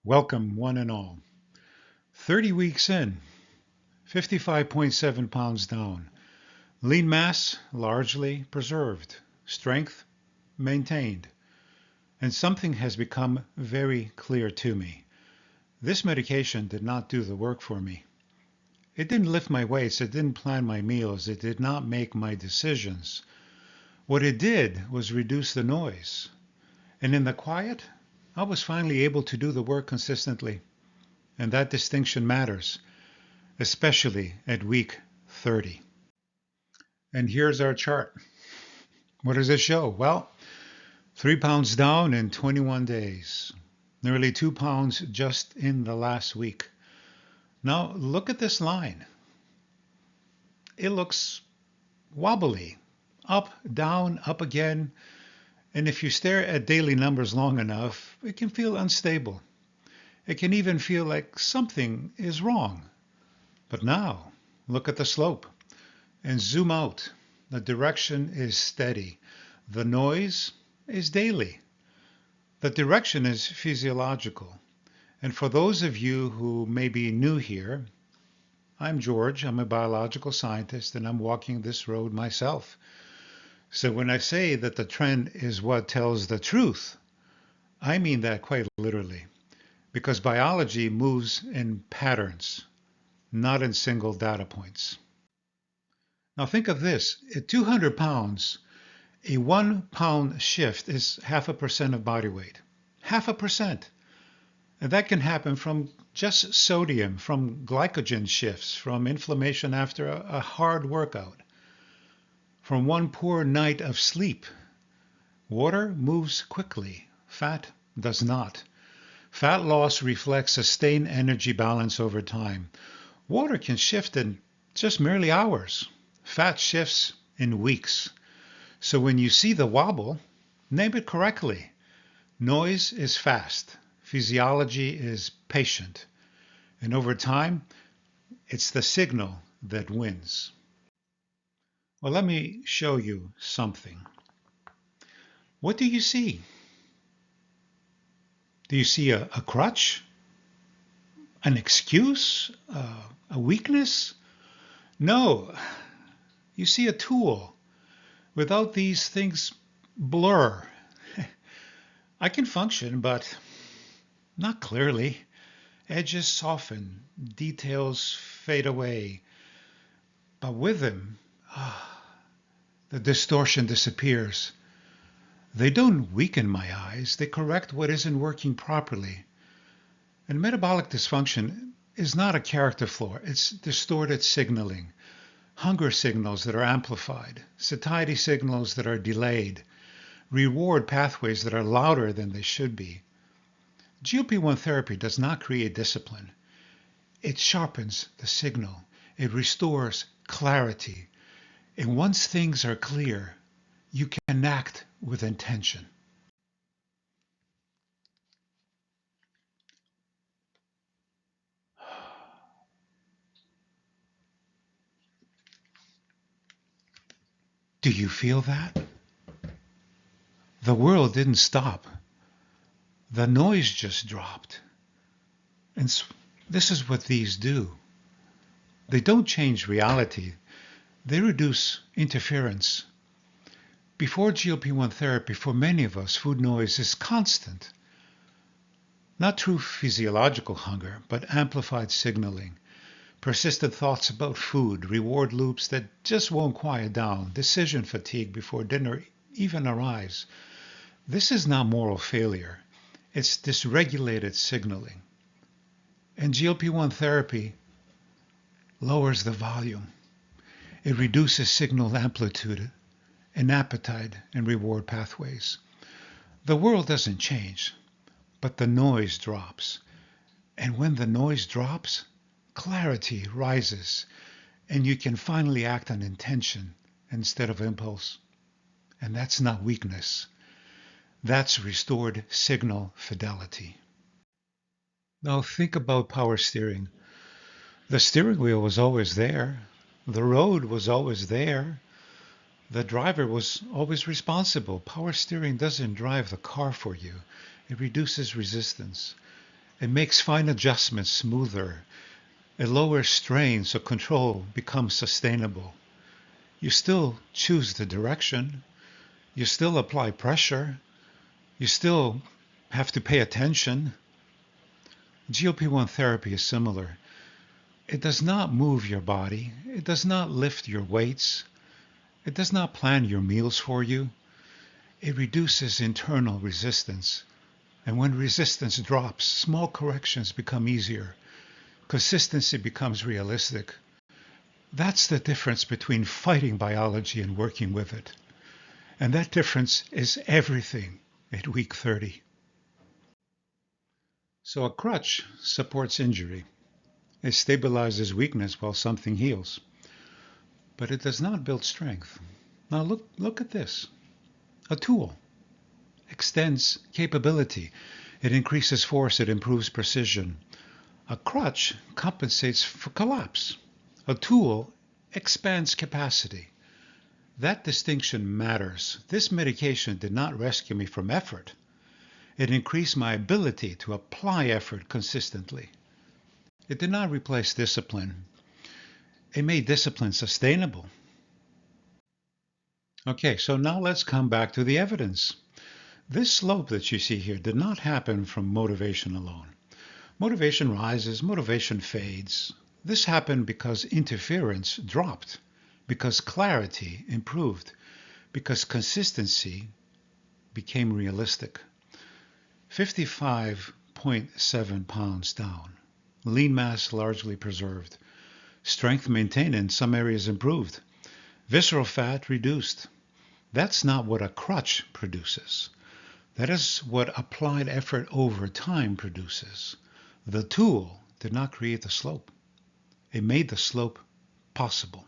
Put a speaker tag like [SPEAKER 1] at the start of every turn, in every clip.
[SPEAKER 1] Welcome, one and all. 30 weeks in, 55.7 pounds down. Lean mass largely preserved. Strength maintained. And something has become very clear to me. This medication did not do the work for me. It didn't lift my weights. It didn't plan my meals. It did not make my decisions. What it did was reduce the noise. And in the quiet, I was finally able to do the work consistently. And that distinction matters, especially at week 30. And here's our chart. What does it show? Well, 3 pounds down in 21 days, nearly 2 pounds just in the last week. Now, look at this line. It looks wobbly, up, down, up again. And if you stare at daily numbers long enough, it can feel unstable. It can even feel like something is wrong. But now, look at the slope and zoom out. The direction is steady. The noise is daily. The direction is physiological. And for those of you who may be new here, I'm George. I'm a biological scientist, and I'm walking this road myself. So when I say that the trend is what tells the truth, I mean that quite literally, because biology moves in patterns, not in single data points. Now think of this. At 200 pounds, a 1 pound shift is 0.5% of body weight. 0.5%. And that can happen from just sodium, from glycogen shifts, from inflammation after a hard workout, from one poor night of sleep. Water moves quickly. Fat does not. Fat loss reflects sustained energy balance over time. Water can shift in just merely hours. Fat shifts in weeks. So when you see the wobble, name it correctly. Noise is fast. Physiology is patient. And over time, it's the signal that wins. Well, let me show you something. What do you see? Do you see a crutch? An excuse? A weakness? No. You see a tool. Without these things blur. I can function, but not clearly. Edges soften. Details fade away. But with them, the distortion disappears. They don't weaken my eyes. They correct what isn't working properly. And metabolic dysfunction is not a character flaw. It's distorted signaling. Hunger signals that are amplified. Satiety signals that are delayed. Reward pathways that are louder than they should be. GLP-1 therapy does not create discipline. It sharpens the signal. It restores clarity. And once things are clear, you can act with intention. Do you feel that? The world didn't stop. The noise just dropped. And this is what these do. They don't change reality. They reduce interference. Before GLP-1 therapy, for many of us, food noise is constant. Not true physiological hunger, but amplified signaling. Persistent thoughts about food, reward loops that just won't quiet down, decision fatigue before dinner even arrives. This is not moral failure. It's dysregulated signaling. And GLP-1 therapy lowers the volume. It reduces signal amplitude and appetite and reward pathways. The world doesn't change, but the noise drops. And when the noise drops, clarity rises, and you can finally act on intention instead of impulse. And that's not weakness. That's restored signal fidelity. Now think about power steering. The steering wheel was always there. The road was always there. The driver was always responsible. Power steering doesn't drive the car for you. It reduces resistance. It makes fine adjustments smoother. It lowers strain so control becomes sustainable. You still choose the direction. You still apply pressure. You still have to pay attention. GLP-1 therapy is similar. It does not move your body. It does not lift your weights. It does not plan your meals for you. It reduces internal resistance. And when resistance drops, small corrections become easier. Consistency becomes realistic. That's the difference between fighting biology and working with it. And that difference is everything at week 30. So a crutch supports injury. It stabilizes weakness while something heals. But it does not build strength. Now look at this. A tool extends capability. It increases force. It improves precision. A crutch compensates for collapse. A tool expands capacity. That distinction matters. This medication did not rescue me from effort. It increased my ability to apply effort consistently. It did not replace discipline. It made discipline sustainable. Okay, so now let's come back to the evidence. This slope that you see here did not happen from motivation alone. Motivation rises, motivation fades. This happened because interference dropped, because clarity improved, because consistency became realistic. 55.7 pounds down. Lean mass largely preserved. Strength maintained and some areas improved. Visceral fat reduced. That's not what a crutch produces. That is what applied effort over time produces. The tool did not create the slope. It made the slope possible.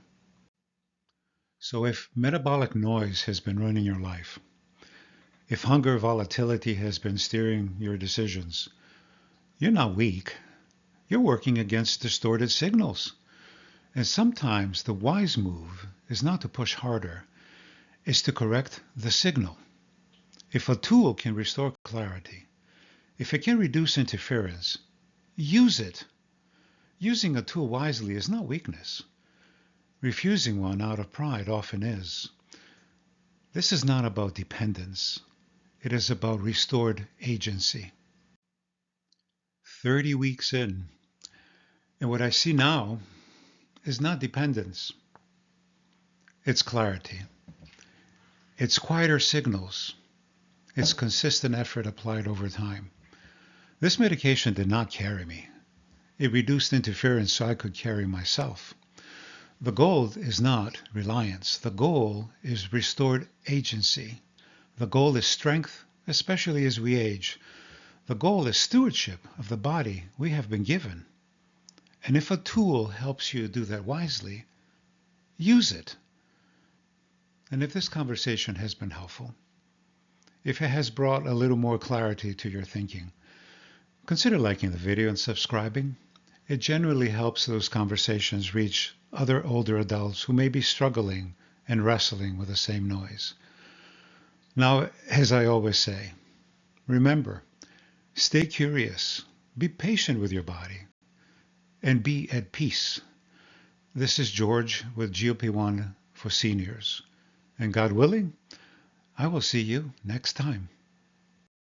[SPEAKER 1] So if metabolic noise has been running your life, if hunger volatility has been steering your decisions, you're not weak. You're working against distorted signals. And sometimes the wise move is not to push harder, it's to correct the signal. If a tool can restore clarity, if it can reduce interference, use it. Using a tool wisely is not weakness. Refusing one out of pride often is. This is not about dependence. It is about restored agency. 30 weeks in, and what I see now is not dependence. It's clarity. It's quieter signals. It's consistent effort applied over time. This medication did not carry me. It reduced interference so I could carry myself. The goal is not reliance. The goal is restored agency. The goal is strength, especially as we age. The goal is stewardship of the body we have been given. And if a tool helps you do that wisely, use it. And if this conversation has been helpful, if it has brought a little more clarity to your thinking, consider liking the video and subscribing. It generally helps those conversations reach other older adults who may be struggling and wrestling with the same noise. Now, as I always say, remember, stay curious, be patient with your body, and be at peace. This is George with GLP-1 for Seniors. And God willing, I will see you next time.